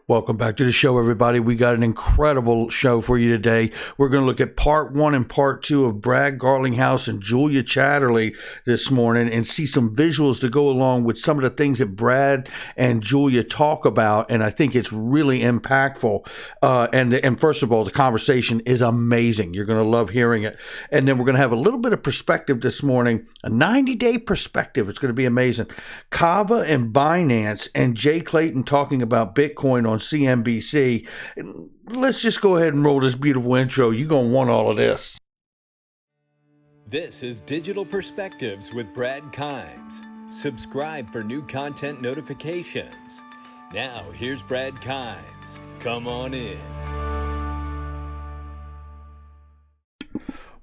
Welcome back to the show, everybody. We got an incredible show for you today. We're going to look at part one and part two of Brad Garlinghouse and Julia Chatterley this morning and see some visuals to go along with some of the things that Brad and Julia talk about. And I think it's really impactful. And first of all, the conversation is amazing. You're going to love hearing it. And then we're going to have a little bit of perspective this morning, a 90-day perspective. It's going to be amazing. Kava and Binance and Jay Clayton talking about Bitcoin on CNBC. Let's just go ahead and roll this beautiful intro. You're going to want all of this. This is Digital Perspectives with Brad Kimes. Subscribe for new content notifications. Now, here's Brad Kimes. Come on in.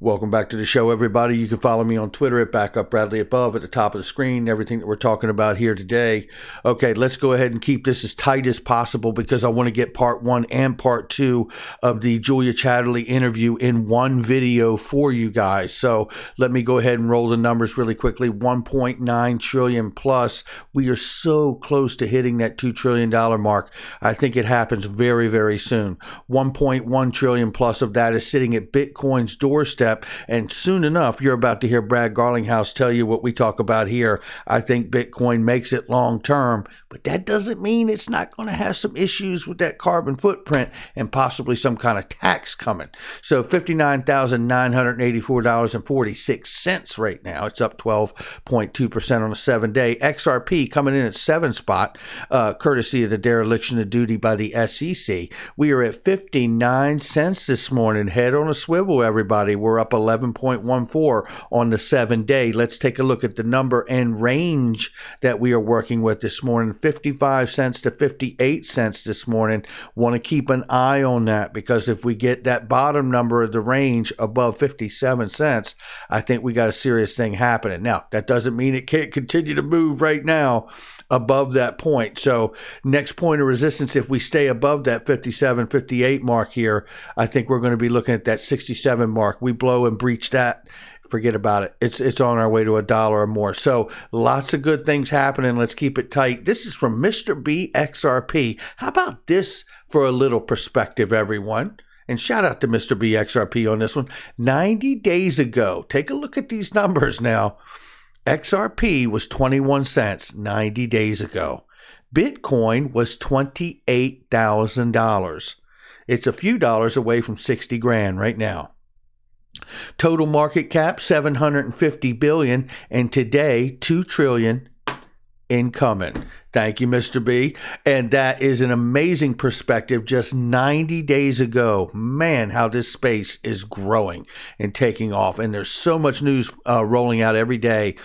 Welcome back to the show, everybody. You can follow me on Twitter at BackupBradleyAbove at the top of the screen, everything that we're talking about here today. Okay, let's go ahead and keep this as tight as possible because I want to get part one and part two of the Julia Chatterley interview in one video for you guys. So let me go ahead and roll the numbers really quickly. 1.9 trillion plus. We are so close to hitting that $2 trillion mark. I think it happens very, very soon. 1.1 trillion plus of that is sitting at Bitcoin's doorstep. And soon enough, you're about to hear Brad Garlinghouse tell you what we talk about here. I think Bitcoin makes it long term, but that doesn't mean it's not going to have some issues with that carbon footprint and possibly some kind of tax coming. So $59,984.46 right now. It's up 12.2% on a 7-day. XRP coming in at 7th spot, courtesy of the dereliction of duty by the SEC. We are at 59 cents this morning. Head on a swivel, everybody. We're up 11.14 on the 7-day. Let's take a look at the number and range that we are working with this morning. 55 cents to 58 cents this morning. Want to keep an eye on that because if we get that bottom number of the range above 57 cents, I think we got a serious thing happening. Now, that doesn't mean it can't continue to move right now above that point. So next point of resistance, if we stay above that 57, 58 mark here, I think we're going to be looking at that 67 mark. We blow and breach that, forget about it. It's on our way to $1 or more. So lots of good things happening. Let's keep it tight. This is from Mr. B XRP. How about this for a little perspective, everyone? And shout out to Mr. B XRP on this one. 90 days ago, take a look at these numbers now. XRP was 21 cents 90 days ago. Bitcoin was $28,000. It's a few dollars away from 60 grand right now. Total market cap, 750 billion, and today, 2 trillion incoming. Thank you, Mr. B. And that is an amazing perspective just 90 days ago. Man, how this space is growing and taking off. And there's so much news rolling out every day.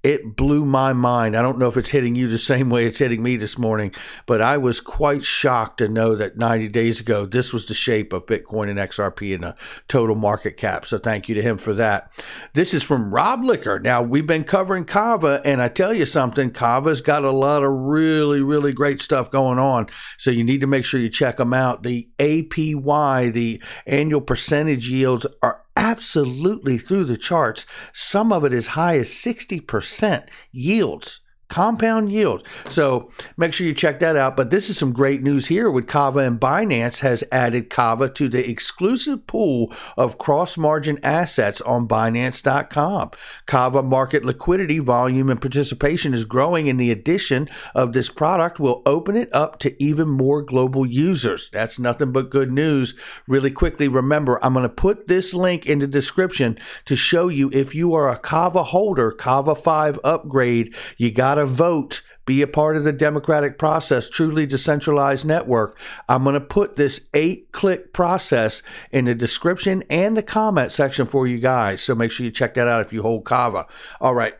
It blew my mind. I don't know if it's hitting you the same way it's hitting me this morning, but I was quite shocked to know that 90 days ago, this was the shape of Bitcoin and XRP and the total market cap. So thank you to him for that. This is from Rob Licker. Now, we've been covering Kava, and I tell you something, Kava's got a lot of really, really great stuff going on. So you need to make sure you check them out. The APY, the annual percentage yields, are absolutely through the charts. Some of it as high as 60% yields, compound yield. So make sure you check that out. But this is some great news here with Kava, and Binance has added Kava to the exclusive pool of cross-margin assets on Binance.com. Kava market liquidity, volume, and participation is growing, and the addition of this product will open it up to even more global users. That's nothing but good news. Really quickly, remember, I'm going to put this link in the description to show you if you are a Kava holder, Kava 5 upgrade, you got to vote, be a part of the democratic process, truly decentralized network. I'm going to put this 8-click process in the description and the comment section for you guys. So make sure you check that out if you hold Kava. All right.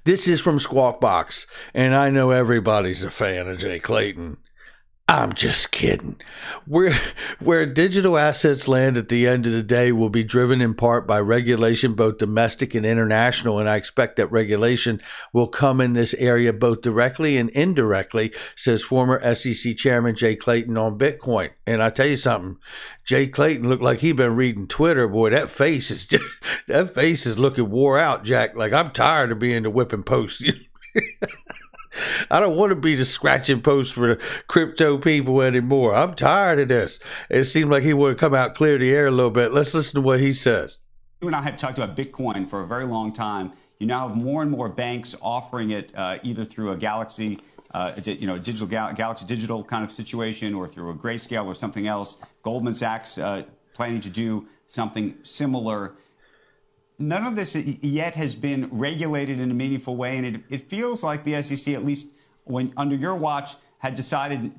This is from Squawk Box, and I know everybody's a fan of Jay Clayton. I'm just kidding. Where digital assets land at the end of the day will be driven in part by regulation, both domestic and international, and I expect that regulation will come in this area both directly and indirectly, says former SEC Chairman Jay Clayton on Bitcoin. And I tell you something, Jay Clayton looked like he'd been reading Twitter. Boy, that face is looking wore out, Jack. Like, I'm tired of being the whipping post. I don't want to be the scratching post for the crypto people anymore. I'm tired of this. It seemed like he would come out clear the air a little bit. Let's listen to what he says. You and I have talked about Bitcoin for a very long time. You now have more and more banks offering it either through a Galaxy, digital Galaxy Digital kind of situation, or through a Grayscale or something else. Goldman Sachs planning to do something similar. None of this yet has been regulated in a meaningful way, and it feels like the SEC, at least when under your watch, had decided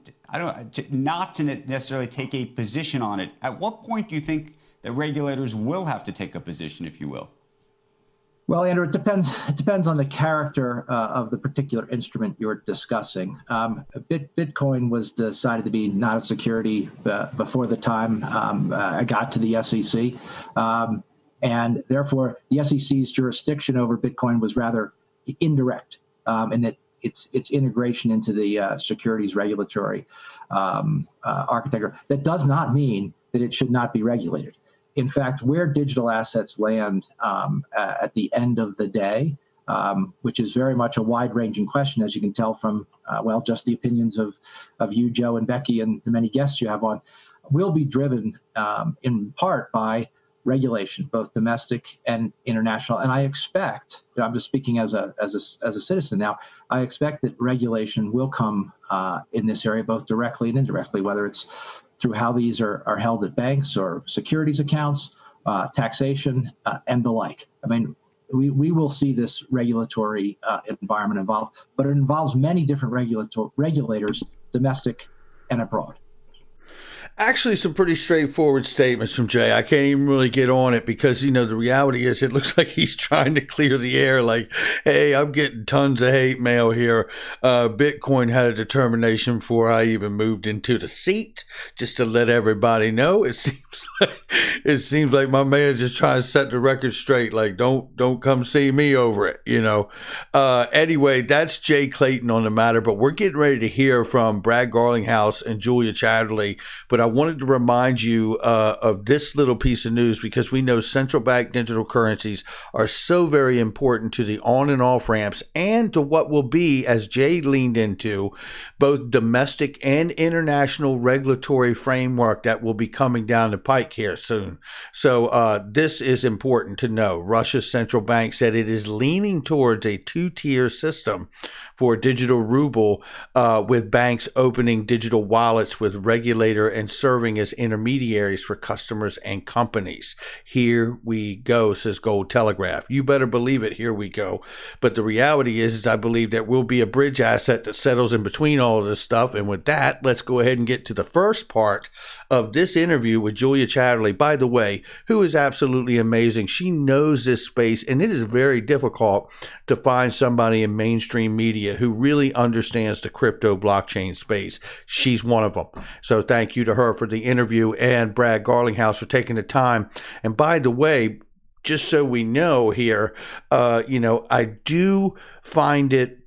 not to necessarily take a position on it. At what point do you think that regulators will have to take a position, if you will? Well, Andrew, it depends. It depends on the character of the particular instrument you're discussing. Bitcoin was decided to be not a security before the time I got to the SEC. And therefore, the SEC's jurisdiction over Bitcoin was rather indirect, in that its integration into the securities regulatory architecture. That does not mean that it should not be regulated. In fact, where digital assets land at the end of the day, which is very much a wide-ranging question, as you can tell from, just the opinions of you, Joe, and Becky, and the many guests you have on, will be driven in part by regulation, both domestic and international. And I expect, I'm just speaking as a citizen now, I expect that regulation will come in this area, both directly and indirectly, whether it's through how these are held at banks or securities accounts, taxation, and the like. I mean, we will see this regulatory environment involved, but it involves many different regulators, domestic and abroad. Actually, some pretty straightforward statements from Jay. I can't even really get on it because, the reality is it looks like he's trying to clear the air like, hey, I'm getting tons of hate mail here. Bitcoin had a determination before I even moved into the seat, just to let everybody know. It seems like my man's just trying to set the record straight. Like, don't come see me over it, Anyway, that's Jay Clayton on the matter, but we're getting ready to hear from Brad Garlinghouse and Julia Chatterley. But I wanted to remind you of this little piece of news because we know central bank digital currencies are so very important to the on and off ramps and to what will be, as Jay leaned into, both domestic and international regulatory framework that will be coming down the pike here soon. So this is important to know. Russia's central bank said it is leaning towards a two-tier system for digital ruble, with banks opening digital wallets with regulator and serving as intermediaries for customers and companies. Here we go, says Gold Telegraph. You better believe it, here we go. But the reality is I believe there will be a bridge asset that settles in between all of this stuff. And with that, let's go ahead and get to the first part of this interview with Julia Chatterley, by the way, who is absolutely amazing. She knows this space, and it is very difficult to find somebody in mainstream media who really understands the crypto blockchain space. She's one of them. So thank you to her for the interview, and Brad Garlinghouse for taking the time. And by the way, just so we know here, I do find it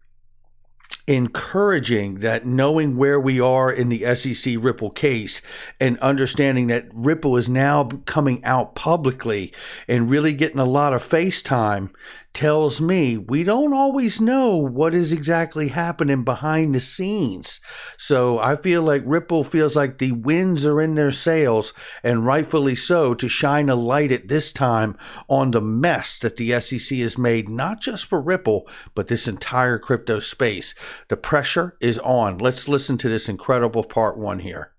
encouraging that knowing where we are in the SEC Ripple case and understanding that Ripple is now coming out publicly and really getting a lot of face time tells me we don't always know what is exactly happening behind the scenes. So I feel like Ripple feels like the winds are in their sails, and rightfully so, to shine a light at this time on the mess that the SEC has made, not just for Ripple, but this entire crypto space. The pressure is on. Let's listen to this incredible part one here.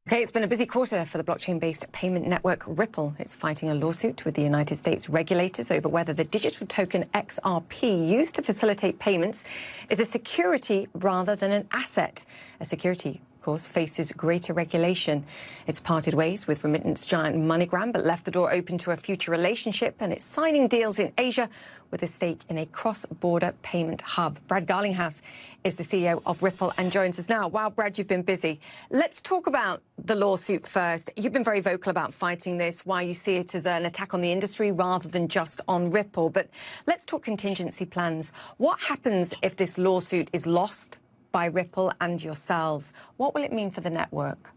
Okay, it's been a busy quarter for the blockchain-based payment network Ripple. It's fighting a lawsuit with the United States regulators over whether the digital token XRP used to facilitate payments is a security rather than an asset. A security, of course, faces greater regulation. It's parted ways with remittance giant MoneyGram, but left the door open to a future relationship, and it's signing deals in Asia with a stake in a cross-border payment hub. Brad Garlinghouse is the CEO of Ripple and joins us now. Wow, Brad, you've been busy. Let's talk about the lawsuit first. You've been very vocal about fighting this, why you see it as an attack on the industry rather than just on Ripple. But let's talk contingency plans. What happens if this lawsuit is lost by Ripple and yourselves? What will it mean for the network?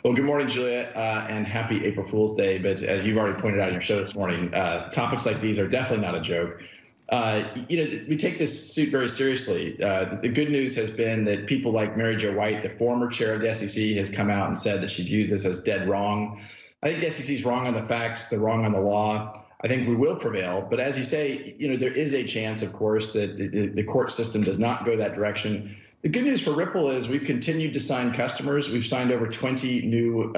Well, good morning, Julia, and happy April Fool's Day. But as you've already pointed out in your show this morning, topics like these are definitely not a joke. We take this suit very seriously. The good news has been that people like Mary Jo White, the former chair of the SEC, has come out and said that she views this as dead wrong. I think the SEC is wrong on the facts, they're wrong on the law. I think we will prevail. But as you say, there is a chance, of course, that the court system does not go that direction. The good news for Ripple is we've continued to sign customers. We've signed over 20 new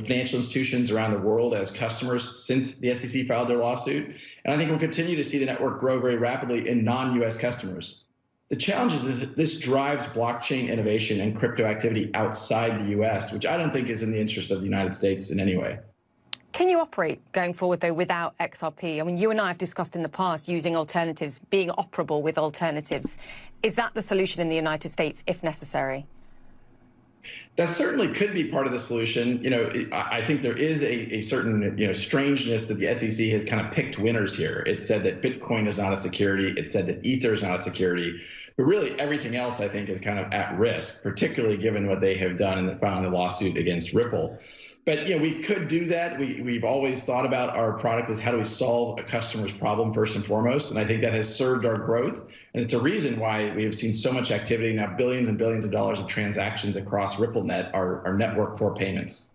financial institutions around the world as customers since the SEC filed their lawsuit. And I think we'll continue to see the network grow very rapidly in non-U.S. customers. The challenge is that this drives blockchain innovation and crypto activity outside the U.S., which I don't think is in the interest of the United States in any way. Can you operate going forward, though, without XRP? I mean, you and I have discussed in the past using alternatives, being operable with alternatives. Is that the solution in the United States, if necessary? That certainly could be part of the solution. I think there is a certain, strangeness that the SEC has kind of picked winners here. It said that Bitcoin is not a security. It said that Ether is not a security. But really, everything else, I think, is kind of at risk, particularly given what they have done in the filing the lawsuit against Ripple. But we could do that. We've always thought about our product as how do we solve a customer's problem first and foremost, and I think that has served our growth. And it's a reason why we have seen so much activity now, billions and billions of dollars of transactions across RippleNet, our network for payments.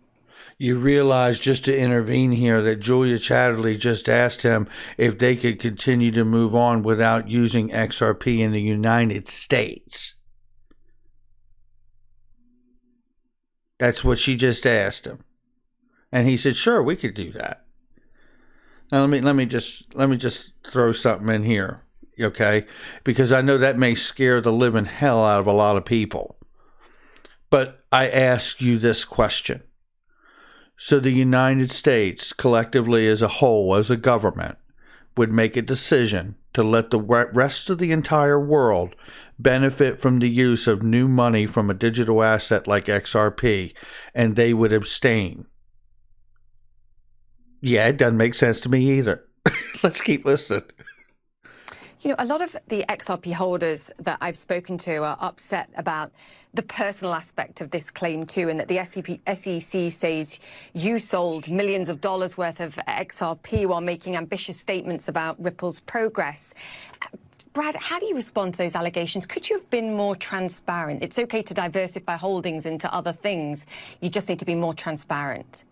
You realize, just to intervene here, that Julia Chatterley just asked him if they could continue to move on without using XRP in the United States. That's what she just asked him. And he said, sure, we could do that. Now, let me just throw something in here, okay? Because I know that may scare the living hell out of a lot of people. But I ask you this question. So the United States, collectively as a whole, as a government, would make a decision to let the rest of the entire world benefit from the use of new money from a digital asset like XRP, and they would abstain. Yeah, it doesn't make sense to me either. Let's keep listening. A lot of the XRP holders that I've spoken to are upset about the personal aspect of this claim too, and that the SEC says you sold millions of dollars worth of XRP while making ambitious statements about Ripple's progress. Brad, how do you respond to those allegations? Could you have been more transparent? It's okay to diversify holdings into other things. You just need to be more transparent.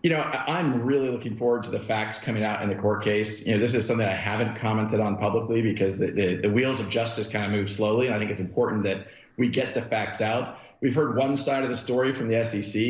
I'm really looking forward to the facts coming out in the court case. This is something I haven't commented on publicly because the wheels of justice kind of move slowly, and I think it's important that we get the facts out. We've heard one side of the story from the SEC.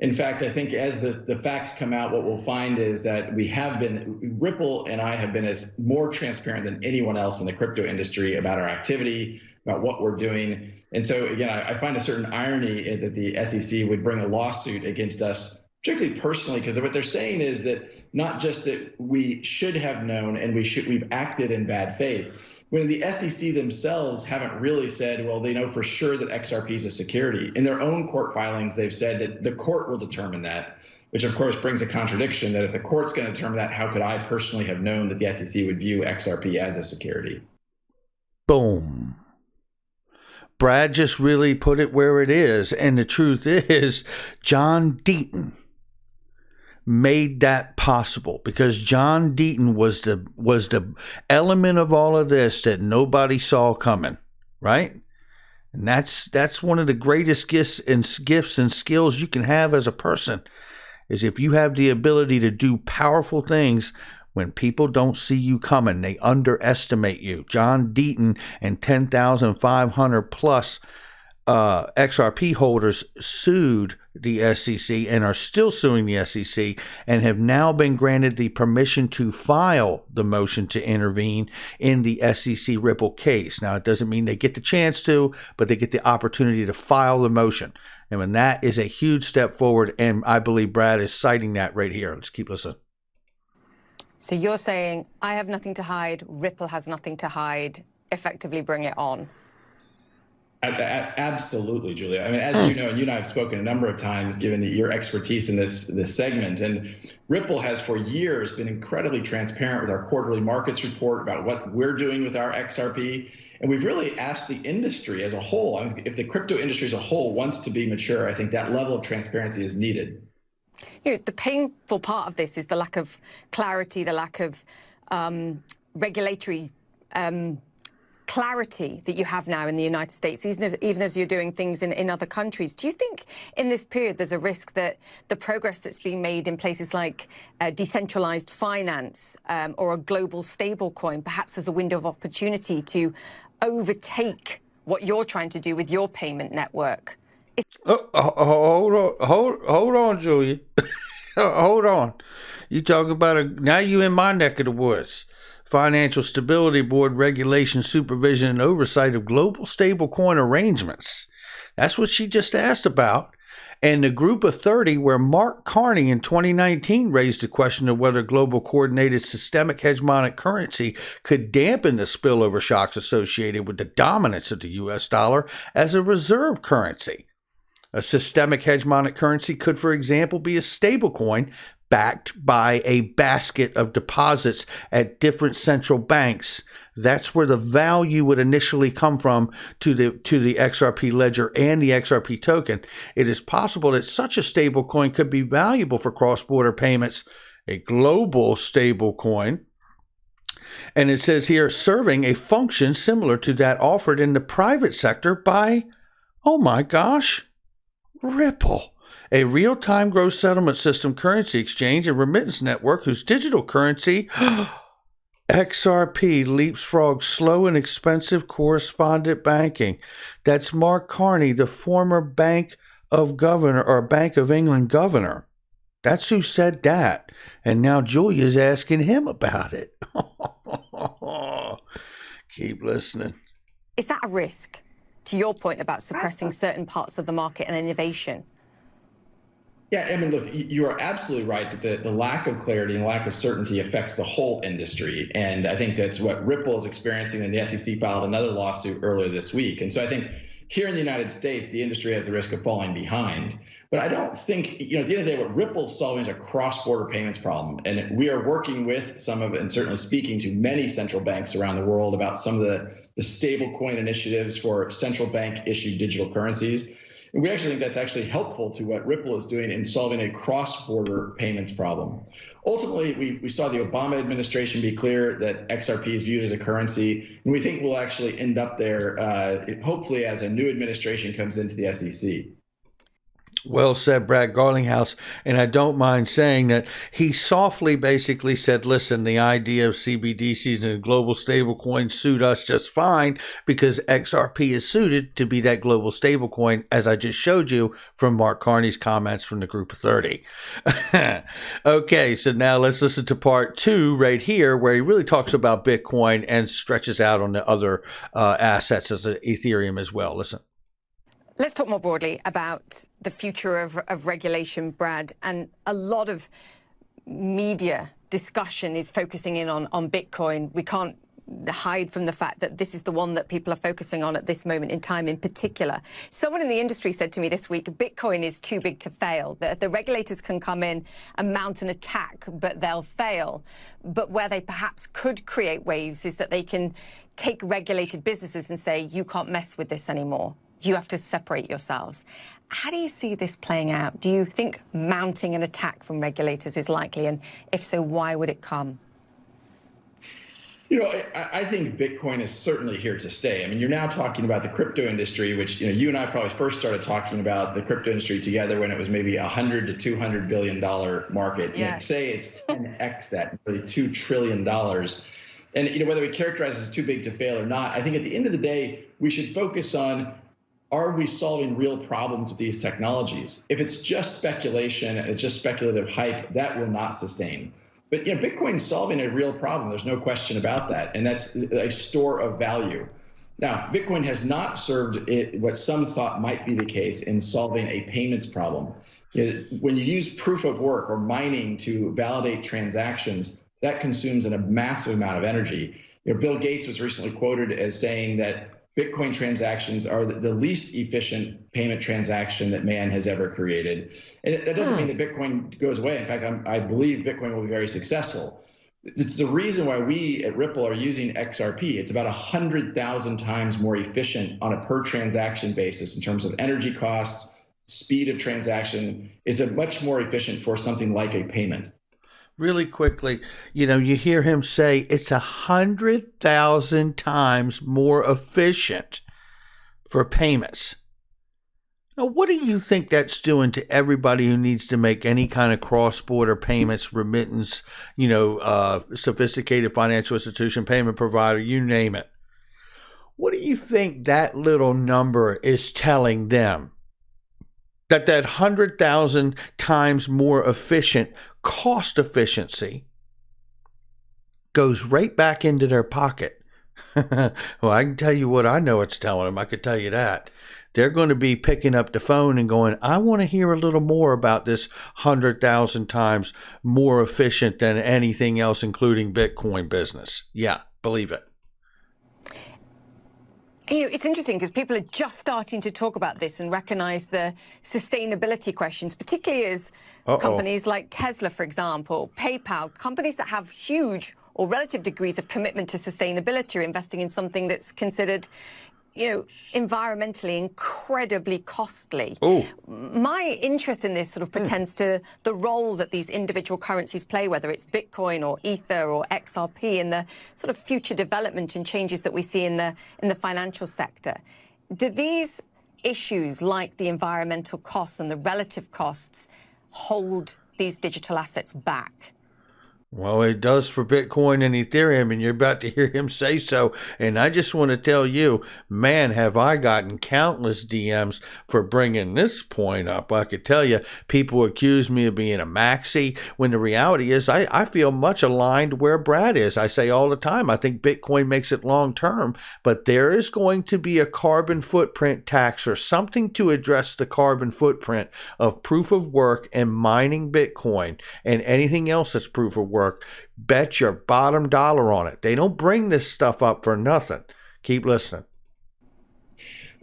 In fact, I think as the facts come out, what we'll find is that Ripple and I have been as more transparent than anyone else in the crypto industry about our activity, about what we're doing. And so, again, I find a certain irony that the SEC would bring a lawsuit against us, particularly personally, because what they're saying is that not just that we should have known and we've acted in bad faith, when the SEC themselves haven't really said, well, they know for sure that XRP is a security. In their own court filings, they've said that the court will determine that, which of course brings a contradiction that if the court's going to determine that, how could I personally have known that the SEC would view XRP as a security? Boom. Brad just really put it where it is. And the truth is, John Deaton made that possible because John Deaton was the element of all of this that nobody saw coming, right? And that's one of the greatest gifts and skills you can have as a person, is if you have the ability to do powerful things when people don't see you coming. They underestimate you. John Deaton and 10,500 plus XRP holders sued the SEC and are still suing the SEC and have now been granted the permission to file the motion to intervene in the SEC Ripple case. Now, it doesn't mean they get the chance to, but they get the opportunity to file the motion. And when that is a huge step forward, and I believe Brad is citing that right here. Let's keep listening. So you're saying, I have nothing to hide, Ripple has nothing to hide, effectively bring it on. Absolutely, Julia. I mean, as you know, and you and I have spoken a number of times, given your expertise in this segment, and Ripple has for years been incredibly transparent with our quarterly markets report about what we're doing with our XRP. And we've really asked the industry as a whole, I mean, if the crypto industry as a whole wants to be mature, I think that level of transparency is needed. The painful part of this is the lack of clarity, the lack of regulatory clarity that you have now in the United States, even as you're doing things in other countries. Do you think in this period there's a risk that the progress that's being made in places like decentralized finance or a global stablecoin perhaps has a window of opportunity to overtake what you're trying to do with your payment network? Hold on, Julia. Hold on. You talk about now you in my neck of the woods. Financial Stability Board regulation, supervision, and oversight of global stablecoin arrangements. That's what she just asked about. And the Group of 30, where Mark Carney in 2019 raised the question of whether global coordinated systemic hegemonic currency could dampen the spillover shocks associated with the dominance of the U.S. dollar as a reserve currency. A systemic hegemonic currency could, for example, be a stablecoin backed by a basket of deposits at different central banks. That's where the value would initially come from to the XRP ledger and the XRP token. It is possible that such a stablecoin could be valuable for cross-border payments, a global stablecoin. And it says here, serving a function similar to that offered in the private sector by, oh my gosh, Ripple, a real-time gross settlement system, currency exchange, and remittance network whose digital currency, XRP, leapfrogs slow and expensive correspondent banking. That's Mark Carney, the former Bank of England governor. That's who said that. And now Julia's asking him about it. Keep listening. Is that a risk, to your point about suppressing certain parts of the market and innovation? Yeah, I mean, look, you are absolutely right that the lack of clarity and lack of certainty affects the whole industry. And I think that's what Ripple is experiencing, and the SEC filed another lawsuit earlier this week. And so I think here in the United States, the industry has the risk of falling behind. But I don't think, at the end of the day, what Ripple's solving is a cross-border payments problem. And we are working with some of, and certainly speaking to many central banks around the world about some of the stable coin initiatives for central bank issued digital currencies. And we actually think that's actually helpful to what Ripple is doing in solving a cross-border payments problem. Ultimately, we saw the Obama administration be clear that XRP is viewed as a currency, and we think we'll actually end up there, hopefully, as a new administration comes into the SEC. Well said, Brad Garlinghouse. And I don't mind saying that he softly basically said, listen, the idea of CBDCs and global stablecoins suit us just fine because XRP is suited to be that global stablecoin, as I just showed you from Mark Carney's comments from the Group of 30. Okay, so now let's listen to part 2 right here, where he really talks about Bitcoin and stretches out on the other assets as Ethereum as well. Listen. Let's talk more broadly about the future of regulation, Brad. And a lot of media discussion is focusing in on Bitcoin. We can't hide from the fact that this is the one that people are focusing on at this moment in time in particular. Someone in the industry said to me this week, Bitcoin is too big to fail. The regulators can come in and mount an attack, but they'll fail. But where they perhaps could create waves is that they can take regulated businesses and say, you can't mess with this anymore. You have to separate yourselves. How do you see this playing out? Do you think mounting an attack from regulators is likely? And if so, why would it come? I think Bitcoin is certainly here to stay. I mean, you're now talking about the crypto industry, which, you and I probably first started talking about the crypto industry together when it was maybe $100 to $200 billion market. Yes. Say it's 10x that, really $2 trillion. And, whether we characterize it as too big to fail or not, I think at the end of the day, we should focus on, are we solving real problems with these technologies? If it's just speculation and it's just speculative hype, that will not sustain. But Bitcoin's solving a real problem. There's no question about that. And that's a store of value. Now, Bitcoin has not served what some thought might be the case in solving a payments problem. When you use proof of work or mining to validate transactions, that consumes a massive amount of energy. Bill Gates was recently quoted as saying that Bitcoin transactions are the least efficient payment transaction that man has ever created. And that doesn't mean that Bitcoin goes away. In fact, I believe Bitcoin will be very successful. It's the reason why we at Ripple are using XRP. It's about 100,000 times more efficient on a per transaction basis in terms of energy costs, speed of transaction. It's a much more efficient for something like a payment. Really quickly, you hear him say it's 100,000 times more efficient for payments. Now, what do you think that's doing to everybody who needs to make any kind of cross-border payments, remittance, sophisticated financial institution, payment provider, you name it? What do you think that little number is telling them? That 100,000 times more efficient cost efficiency goes right back into their pocket. Well, I can tell you what I know it's telling them. I could tell you that. They're going to be picking up the phone and going, I want to hear a little more about this 100,000 times more efficient than anything else, including Bitcoin business. Yeah, believe it. It's interesting because people are just starting to talk about this and recognize the sustainability questions, particularly as companies like Tesla, for example, PayPal, companies that have huge or relative degrees of commitment to sustainability are investing in something that's considered, environmentally incredibly costly. My interest in this sort of pertains to the role that these individual currencies play, whether it's Bitcoin or Ether or XRP, in the sort of future development and changes that we see in the financial sector. Do these issues, like the environmental costs and the relative costs, hold these digital assets back? Well, it does for Bitcoin and Ethereum, and you're about to hear him say so. And I just want to tell you, man, have I gotten countless DMs for bringing this point up. I could tell you, people accuse me of being a maxi, when the reality is I feel much aligned where Brad is. I say all the time, I think Bitcoin makes it long term, but there is going to be a carbon footprint tax or something to address the carbon footprint of proof of work and mining Bitcoin and anything else that's proof of work. Bet your bottom dollar on it. They don't bring this stuff up for nothing. Keep listening.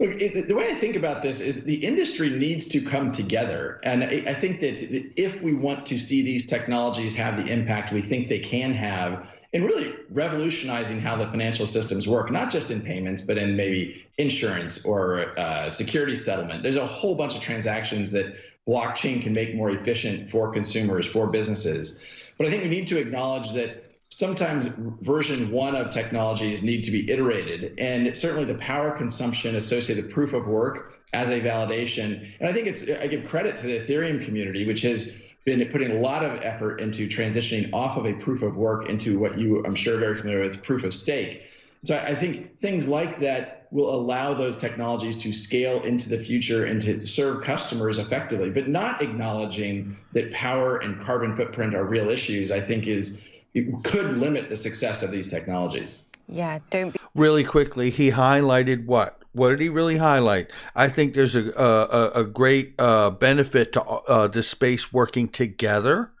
Look, the way I think about this is the industry needs to come together. And I think that if we want to see these technologies have the impact we think they can have in really revolutionizing how the financial systems work, not just in payments, but in maybe insurance or security settlement. There's a whole bunch of transactions that blockchain can make more efficient for consumers, for businesses. But I think we need to acknowledge that sometimes version 1 of technologies need to be iterated, and certainly the power consumption associated with proof of work as a validation. And I think I give credit to the Ethereum community, which has been putting a lot of effort into transitioning off of a proof of work into what you, I'm sure, are very familiar with, proof of stake. So I think things like that will allow those technologies to scale into the future and to serve customers effectively, but not acknowledging that power and carbon footprint are real issues, I think it could limit the success of these technologies. Yeah, don't be. Really quickly, he highlighted what? What did he really highlight? I think there's a great benefit to this space working together.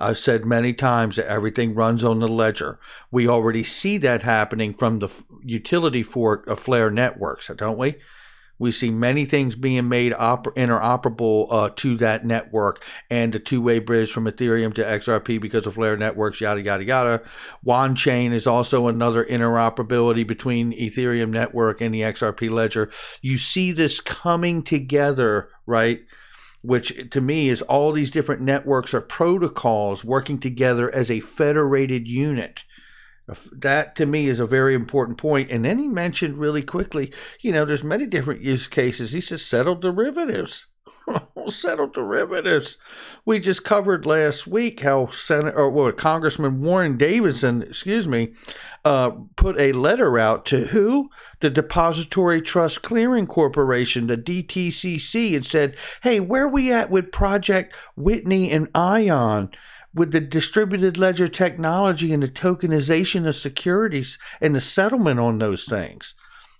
I've said many times that everything runs on the ledger. We already see that happening from the utility fork of Flare Networks, don't we? We see many things being made interoperable to that network, and the two-way bridge from Ethereum to XRP because of Flare Networks, yada, yada, yada. WanChain is also another interoperability between Ethereum network and the XRP ledger. You see this coming together, right? Which to me is all these different networks or protocols working together as a federated unit. That to me is a very important point. And then he mentioned really quickly, there's many different use cases. He says settled derivatives. Settled derivatives. We just covered last week how Congressman Warren Davidson, put a letter out to who? The Depository Trust Clearing Corporation, the DTCC, and said, hey, where are we at with Project Whitney and ION? With the distributed ledger technology and the tokenization of securities and the settlement on those things.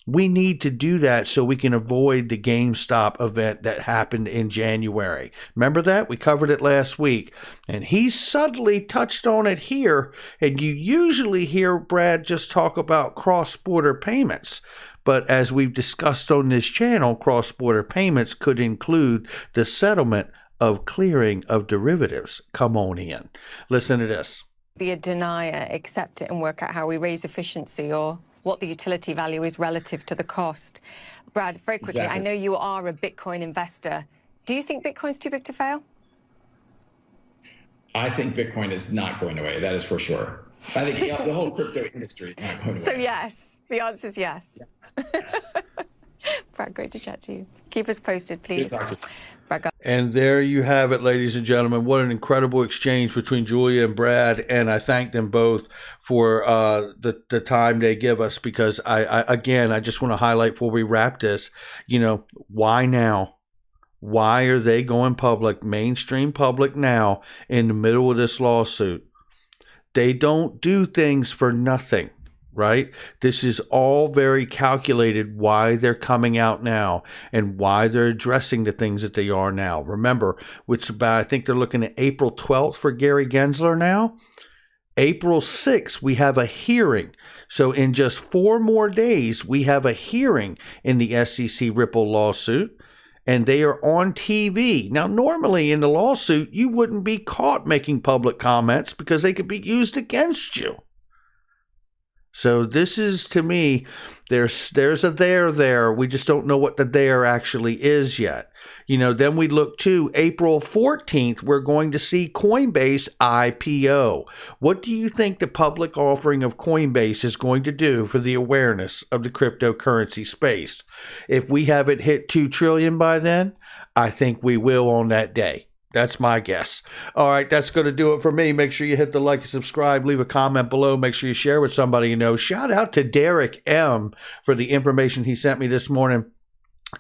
We need to do that so we can avoid the GameStop event that happened in January. Remember that? We covered it last week. And he subtly touched on it here. And you usually hear Brad just talk about cross-border payments. But as we've discussed on this channel, cross-border payments could include the settlement of clearing of derivatives. Come on in. Listen to this. Be a denier, accept it and work out how we raise efficiency or what the utility value is relative to the cost. Brad, very quickly, exactly. I know you are a Bitcoin investor. Do you think Bitcoin's too big to fail? I think Bitcoin is not going away. That is for sure. I think the whole crypto industry is not going away. So yes, the answer is yes. Yes. Brad, great to chat to you. Keep us posted, please. Good to talk to you. Brad, And there you have it, ladies and gentlemen. What an incredible exchange between Julia and Brad. And I thank them both for the time they give us, because I just want to highlight before we wrap this, why now? Why are they going public, mainstream public now, in the middle of this lawsuit? They don't do things for nothing, right? This is all very calculated why they're coming out now and why they're addressing the things that they are now. Remember, I think they're looking at April 12th for Gary Gensler now. April 6th, we have a hearing. So in just 4 more days, we have a hearing in the SEC Ripple lawsuit. And they are on TV. Now, normally in the lawsuit, you wouldn't be caught making public comments because they could be used against you. So this is, to me, there's a there. We just don't know what the there actually is yet. Then we look to April 14th, we're going to see Coinbase IPO. What do you think the public offering of Coinbase is going to do for the awareness of the cryptocurrency space? If we haven't hit 2 trillion by then, I think we will on that day. That's my guess. All right, that's going to do it for me. Make sure you hit the like and subscribe. Leave a comment below. Make sure you share with somebody you know. Shout out to Derek M. for the information he sent me this morning.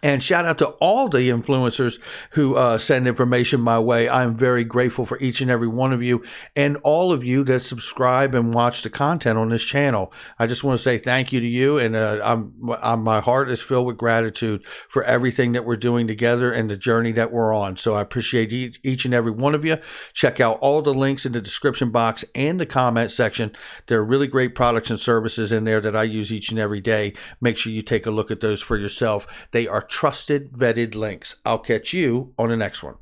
And shout out to all the influencers who send information my way. I'm very grateful for each and every one of you, and all of you that subscribe and watch the content on this channel. I just want to say thank you to you, and my heart is filled with gratitude for everything that we're doing together and the journey that we're on. So I appreciate each and every one of you. Check out all the links in the description box and the comment section. There are really great products and services in there that I use each and every day. Make sure you take a look at those for yourself. They are trusted, vetted links. I'll catch you on the next one.